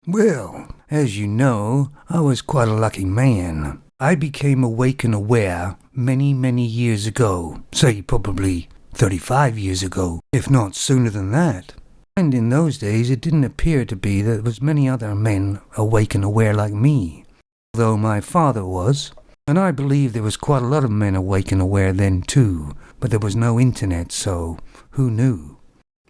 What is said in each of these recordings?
Well, as you know, I was quite a lucky man. I became awake and aware many, many years ago, say probably 35 years ago, if not sooner than that. And in those days it didn't appear to be that there was many other men awake and aware like me, though my father was. And I believe there was quite a lot of men awake and aware then too, but there was no internet, so who knew?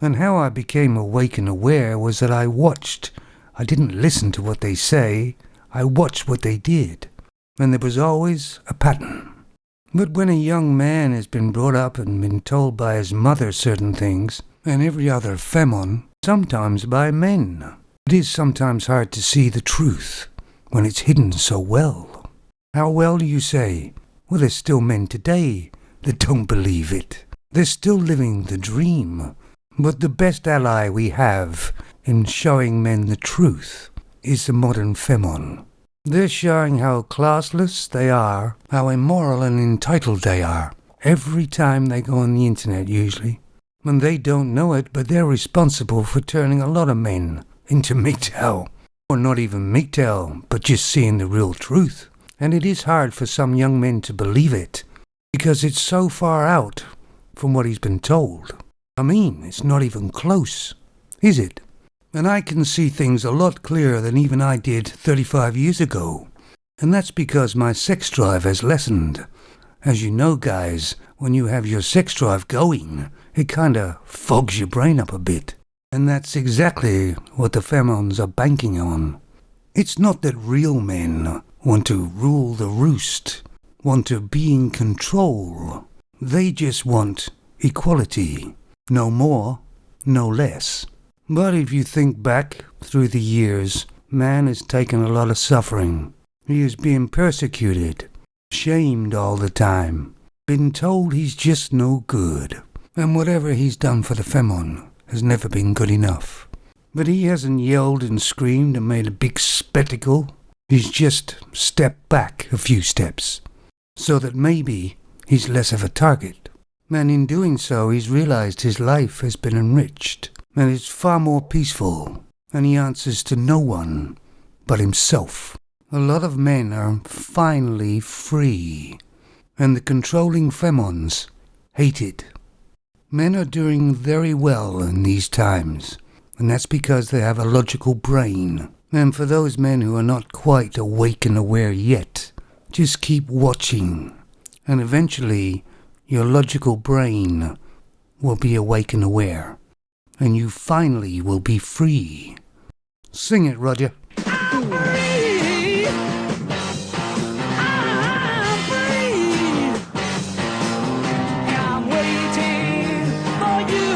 And how I became awake and aware was that I watched. I didn't listen to what they say, I watched what they did. And there was always a pattern. But when a young man has been brought up and been told by his mother certain things, and every other femon, sometimes by men, it is sometimes hard to see the truth when it's hidden so well. How well do you say? Well, there's still men today that don't believe it. They're still living the dream. But the best ally we have in showing men the truth is the modern femon. They're showing how classless they are, how immoral and entitled they are, every time they go on the internet usually. And they don't know it, but they're responsible for turning a lot of men into MGTOW. Or not even MGTOW, but just seeing the real truth. And it is hard for some young men to believe it, because it's so far out from what he's been told. I mean, it's not even close, is it? And I can see things a lot clearer than even I did 35 years ago. And that's because my sex drive has lessened. As you know, guys, when you have your sex drive going, it kinda fogs your brain up a bit. And that's exactly what the femons are banking on. It's not that real men want to rule the roost, want to be in control. They just want equality. No more, no less. But if you think back through the years, man has taken a lot of suffering. He is being persecuted, shamed all the time, been told he's just no good. And whatever he's done for the femon has never been good enough. But he hasn't yelled and screamed and made a big spectacle. He's just stepped back a few steps, so that maybe he's less of a target. And in doing so, he's realized his life has been enriched, and it's far more peaceful, and he answers to no one but himself. A lot of men are finally free, and the controlling femons hate it. Men are doing very well in these times, and that's because they have a logical brain. And for those men who are not quite awake and aware yet, just keep watching, and eventually your logical brain will be awake and aware, and you finally will be free. Sing it, Roger. I'm waiting for you.